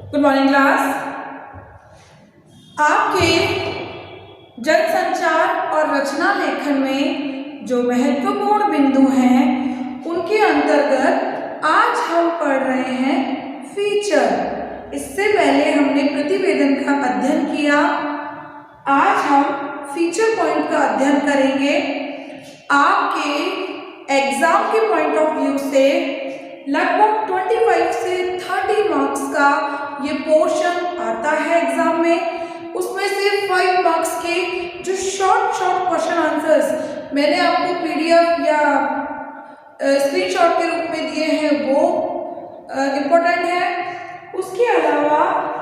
Good morning class. आपके जनसंचार और रचना लेखन में जो महत्वपूर्ण बिंदु हैं उनके अंतर्गत आज हम पढ़ रहे हैं फीचर। इससे पहले हमने प्रतिवेदन का अध्ययन किया। आज हम फीचर पॉइंट का अध्ययन करेंगे। आपके एग्जाम के पॉइंट ऑफ व्यू से लगभग 25 से 30 मार्क्स का ये पोर्शन आता है एग्जाम में। उसमें से 5 मार्क्स के जो शॉर्ट क्वेश्चन आंसर्स मैंने आपको पीडीएफ या स्क्रीनशॉट के रूप में दिए हैं वो इम्पोर्टेंट है। उसके अलावा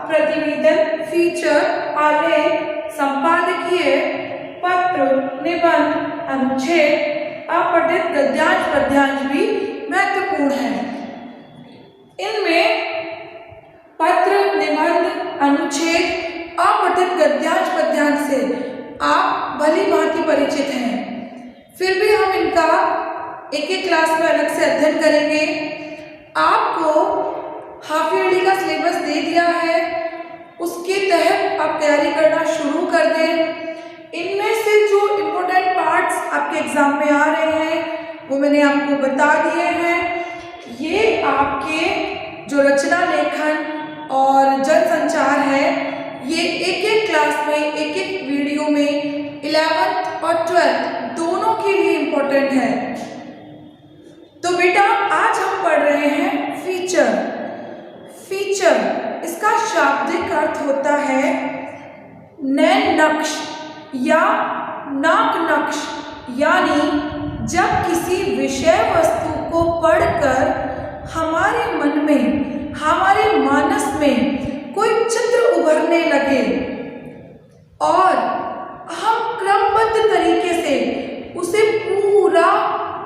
प्रतिवेदन, फीचर, आलेख, संपादकीय, पत्र, निबंध, अनुच्छेद, अपठित गद्यांश पद्यांश भी महत्वपूर्ण है। इनमें पत्र, निबंध, अनुच्छेद, अपठित गद्यांश पद्यांश से आप भली भांति परिचित हैं। फिर भी हम इनका एक एक क्लास में अलग से अध्ययन करेंगे। आपको हाफ ईयरली का सिलेबस दे दिया है, उसके तहत आप तैयारी करना शुरू कर दें। इनमें से जो इम्पोर्टेंट पार्ट्स आपके एग्जाम में आ रहे हैं वो मैंने आपको बता दिए हैं। ये आपके जो रचना लेखन और जनसंचार है ये एक एक क्लास में एक एक वीडियो में 11th और 12th दोनों के लिए इम्पोर्टेंट है। तो बेटा आज हम पढ़ रहे हैं फीचर। फीचर इसका शाब्दिक अर्थ होता है नैन नक्श या नाक नक्श, यानी जब किसी विषय वस्तु को पढ़कर हमारे मन में, हमारे मानस में कोई चित्र उभरने लगे और हम क्रमबद्ध तरीके से उसे पूरा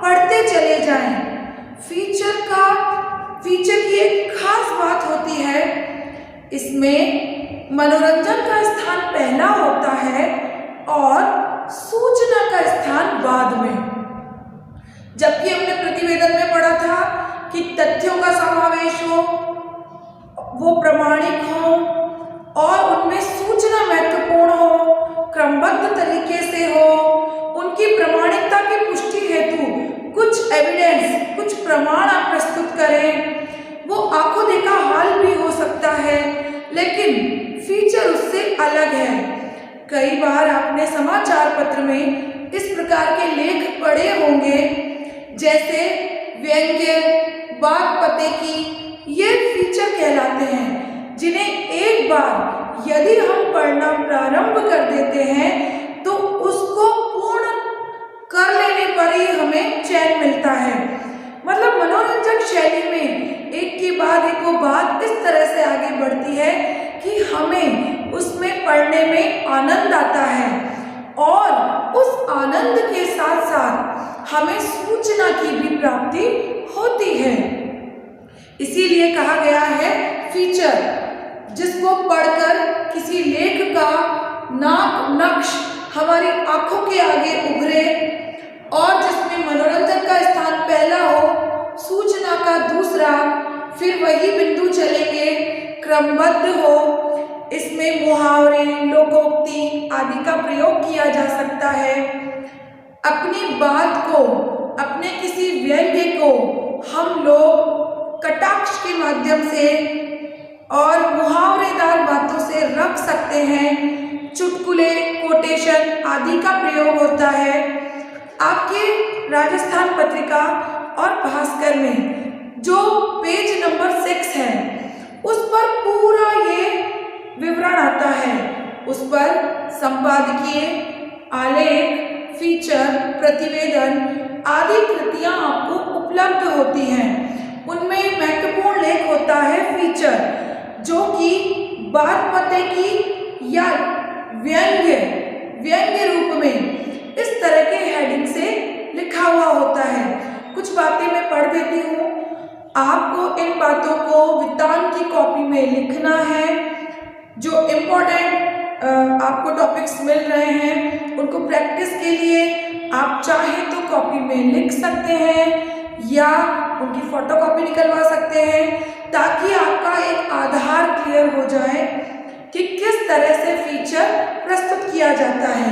पढ़ते चले जाएं। फीचर की एक खास बात होती है, इसमें मनोरंजन का स्थान पहला होता है और सूचना का स्थान बाद में। जबकि हमने प्रतिवेदन में पढ़ा था कि तथ्यों का समावेश हो, वो प्रामाणिक हो और उनमें सूचना महत्वपूर्ण हो, क्रमबद्ध तरीके से हो, उनकी प्रामाणिकता की पुष्टि हेतु कुछ एविडेंस, कुछ प्रमाण आप प्रस्तुत करें। वो आंखों देखा हाल भी हो सकता है, लेकिन फीचर उससे अलग है। कई बार आपने समाचार पत्र में इस प्रकार के लेख पढ़े होंगे, जैसे व्यंग्य, बात पते की, ये फीचर कहलाते हैं, जिन्हें एक बार यदि हम पढ़ना प्रारंभ कर देते हैं तो उसको पूर्ण कर लेने पर ही हमें चैन मिलता है। मतलब मनोरंजक शैली में एक के बाद एक वो बात इस तरह से आगे बढ़ती है कि हमें उसमें पढ़ने में आनंद आता है और उस आनंद के साथ साथ हमें सूचना की भी प्राप्ति होती है। इसीलिए कहा गया है फीचर, जिसको पढ़कर किसी लेख का नाक नक्श हमारी आंखों के आगे उभरे और जिसमें मनोरंजन का स्थान पहला हो, सूचना का दूसरा, फिर वही बिंदु चलेंगे, क्रमबद्ध हो। इसमें मुहावरे, लोकोक्ति आदि का प्रयोग किया जा सकता है। अपनी बात को, अपने किसी व्यंग्य को हम लोग कटाक्ष के माध्यम से और मुहावरेदार बातों से रख सकते हैं। चुटकुले, कोटेशन आदि का प्रयोग होता है। आपके राजस्थान पत्रिका और भास्कर में जो पेज नंबर 6 है उस पर पूरा ये विवरण आता है। उस पर संपादकीय, आलेख, फीचर, प्रतिवेदन आदि कृतियां आपको उपलब्ध होती हैं। उनमें महत्वपूर्ण लेख होता है फीचर, जो कि बात पते की या व्यंग्य रूप में इस तरह के हेडिंग से लिखा हुआ होता है। कुछ बातें मैं पढ़ देती हूँ, आपको इन बातों को विद्वान की कॉपी में लिखना है। जो इम्पोर्टेंट आपको टॉपिक्स मिल रहे हैं उनको प्रैक्टिस के लिए आप चाहें तो कॉपी में लिख सकते हैं या उनकी फोटोकॉपी निकलवा सकते हैं, ताकि आपका एक आधार क्लियर क्लियर हो जाए कि किस तरह से फीचर प्रस्तुत किया जाता है।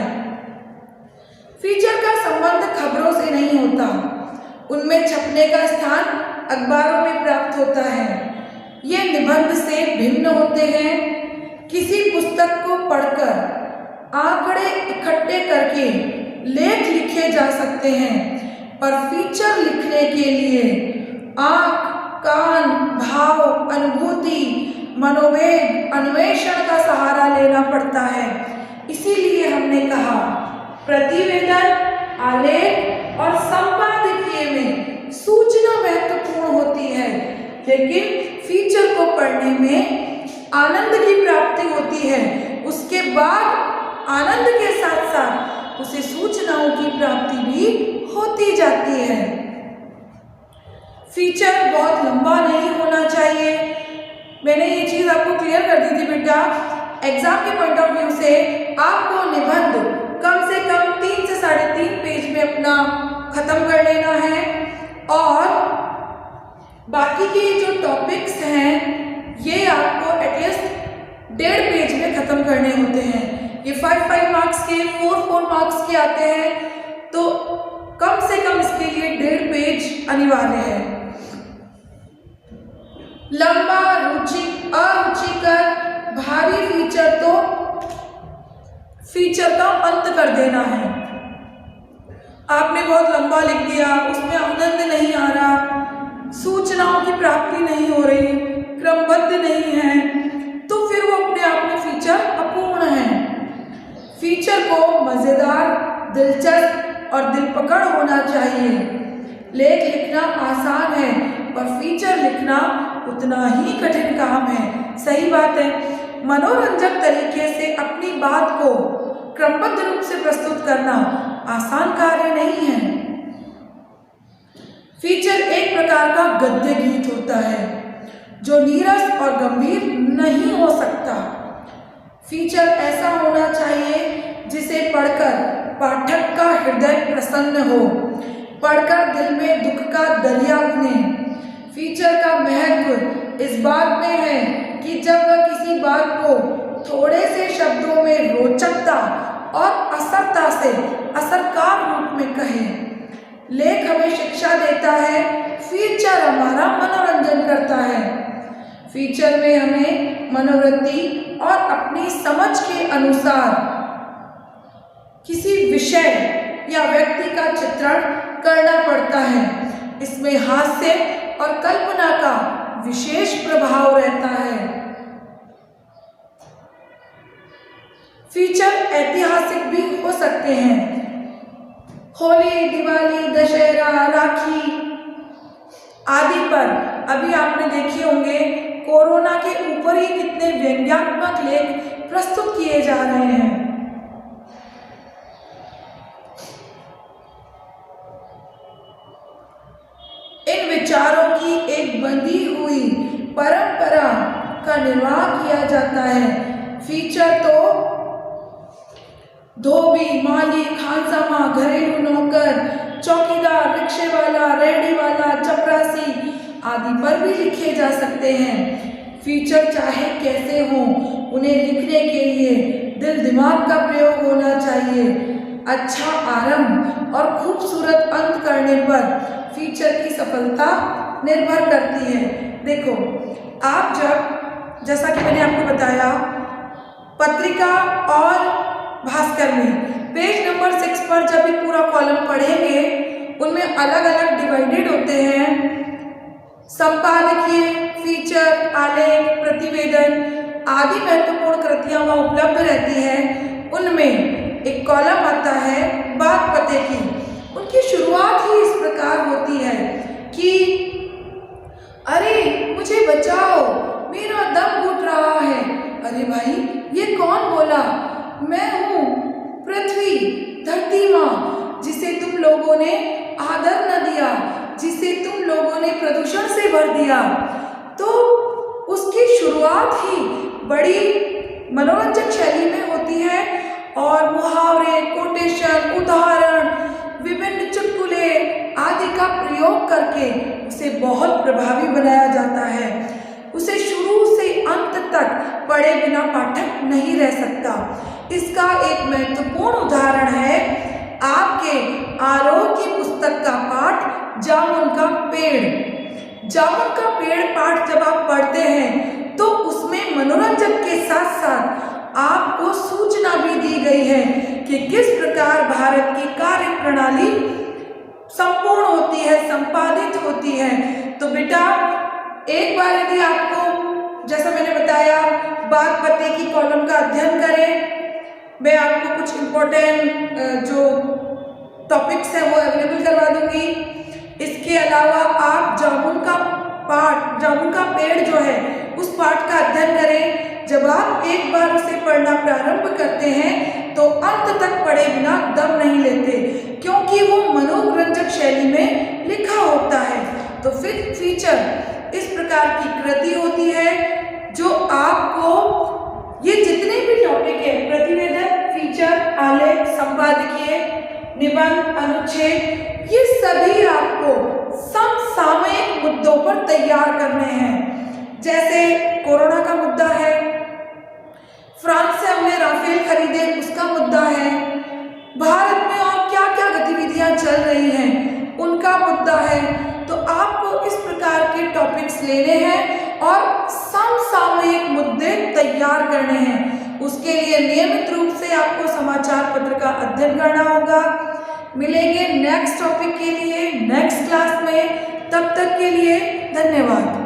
फीचर का संबंध खबरों से नहीं होता, उनमें छपने का स्थान अखबारों में प्राप्त होता है। ये निबंध से भिन्न होते हैं। किसी पुस्तक को पढ़कर आंकड़े इकट्ठे करके लेख लिखे जा सकते हैं, पर फीचर लिखने के लिए आंख, कान, भाव, अनुभूति, मनोवेग, अन्वेषण का सहारा लेना पड़ता है। इसीलिए हमने कहा प्रतिवेदन, आलेख और संपादकीय में सूचना महत्वपूर्ण होती है, लेकिन फीचर को पढ़ने में आनंद की प्राप्ति होती है। उसके बाद आनंद के साथ साथ उसे सूचनाओं की प्राप्ति भी होती जाती है। फीचर बहुत लंबा नहीं होना चाहिए। मैंने ये चीज़ आपको क्लियर कर दी थी बेटा। एग्जाम के पॉइंट ऑफ व्यू से आपको निबंध कम से कम 3 से 3.5 पेज में अपना खत्म कर लेना है, और बाकी के जो टॉपिक्स हैं ये आपको एटलीस्ट 1.5 पेज में खत्म करने होते हैं। ये 5 मार्क्स के, 4 मार्क्स के आते हैं, तो कम से कम इसके लिए 1.5 पेज अनिवार्य है। लंबा, अरुचिकर, भारी फीचर तो फीचर का अंत कर देना है। आपने बहुत लंबा लिख दिया, उसमें आनंद नहीं आ रहा, सूचनाओं की प्राप्ति नहीं हो रही, क्रमबद्ध नहीं है, तो फिर वो अपने आप में फीचर अपूर्ण है। फीचर को मज़ेदार, दिलचस्प और दिलपकड़ होना चाहिए। लेख लिखना आसान है, पर फीचर लिखना उतना ही कठिन काम है। सही बात है। मनोरंजक तरीके से अपनी बात को क्रमबद्ध रूप से प्रस्तुत करना आसान कार्य नहीं है। फीचर एक प्रकार का गद्य गीत होता है जो नीरस और गंभीर नहीं हो सकता। फीचर ऐसा होना चाहिए जिसे पढ़कर पाठक का हृदय प्रसन्न हो, पढ़कर दिल में दुख का दरिया बने। फीचर का महत्व इस बात में है कि जब वह किसी बात को थोड़े से शब्दों में रोचकता और असरता से असरकार रूप में कहे। लेख हमें शिक्षा देता है, फीचर हमारा मनोरंजन करता है। फीचर में हमें मनोवृत्ति और अपनी समझ के अनुसार किसी विषय या व्यक्ति का चित्रण करना पड़ता है। इसमें हास्य और कल्पना का विशेष प्रभाव रहता है। फीचर ऐतिहासिक भी हो सकते हैं। होली, दिवाली, दशहरा, राखी आदि पर अभी आपने देखे होंगे कोरोना के ऊपर ही कितने व्यंग्यात्मक लेख प्रस्तुत किए जा रहे हैं। इन विचारों की एक बंधी हुई परंपरा का निर्वाह किया जाता है। फीचर तो धोबी, माली, खानसामा, घरेलू नौकर, चौकीदार, रिक्शे वाला, रेहड़ी वाला, चपरासी आदि पर भी लिखे जा सकते हैं। फीचर चाहे कैसे हो, उन्हें लिखने के लिए दिल दिमाग का प्रयोग होना चाहिए। अच्छा आरंभ और खूबसूरत अंत करने पर फीचर की सफलता निर्भर करती है। देखो, आप जैसा कि मैंने आपको बताया, पत्रिका और भास्कर में पेज नंबर 6 पर जब भी पूरा कॉलम पढ़ेंगे, उनमें अलग अलग डिवाइडेड होते हैं। संपादकीय, फीचर, आलेख, प्रतिवेदन आदि महत्वपूर्ण कृतियां वहाँ उपलब्ध रहती हैं। उनमें एक कॉलम आता है बात पते की। उनकी शुरुआत ही इस प्रकार होती है कि अरे मुझे बचाओ, मेरा दम घुट रहा है। अरे भाई, ये कौन बोला? मैं हूँ पृथ्वी, धरती माँ, जिसे तुम लोगों ने आदर न दिया, जिसे तुम लोगों ने प्रदूषण से भर दिया। तो उसकी शुरुआत ही बड़ी मनोरंजक शैली में होती है और मुहावरे, कोटेशन, उदाहरण, विभिन्न चुटकुले आदि का प्रयोग करके उसे बहुत प्रभावी बनाया जाता है। उसे शुरू से अंत तक पढ़े बिना पाठक नहीं रह सकता। इसका एक महत्वपूर्ण उदाहरण है आपके आरोह की पुस्तक का पाठ जामुन का पेड़। जामुन का पेड़ पाठ जब आप पढ़ते हैं तो उसमें मनोरंजन के साथ साथ आपको सूचना भी दी गई है कि किस प्रकार भारत की कार्य प्रणाली संपूर्ण होती है, संपादित होती है। तो बेटा एक बार यदि आपको, जैसा मैंने बताया, बागपते की कॉलम का अध्ययन करें। मैं आपको कुछ इम्पोर्टेंट जो टॉपिक्स हैं वो अवेलेबल करवा दूंगी। इसके अलावा आप जामुन का पेड़ जो है उस पाठ का अध्ययन करें। जब आप एक बार उसे पढ़ना प्रारंभ करते हैं तो अंत तक पढ़े बिना दम नहीं लेते, क्योंकि वो मनोरंजक शैली में लिखा होता है। तो फिफ्थ फीचर इस प्रकार की कृति होती है जो आपको ये जितने भी टॉपिक है, प्रतिवेदन, फीचर, आलेख, संपादकीय, निबंध, अनुच्छेद, ये सभी आपको समसामयिक मुद्दों पर तैयार करने हैं। जैसे कोरोना का मुद्दा है, फ्रांस से हमने राफेल खरीदे उसका मुद्दा है, भारत में और क्या क्या गतिविधियां चल रही हैं उनका मुद्दा है। तो आपको इस प्रकार के टॉपिक्स लेने हैं और समसामयिक मुद्दे तैयार करने हैं। उसके लिए नियमित रूप से आपको समाचार पत्र का अध्ययन करना होगा। मिलेंगे नेक्स्ट टॉपिक के लिए नेक्स्ट क्लास में, तब तक के लिए धन्यवाद।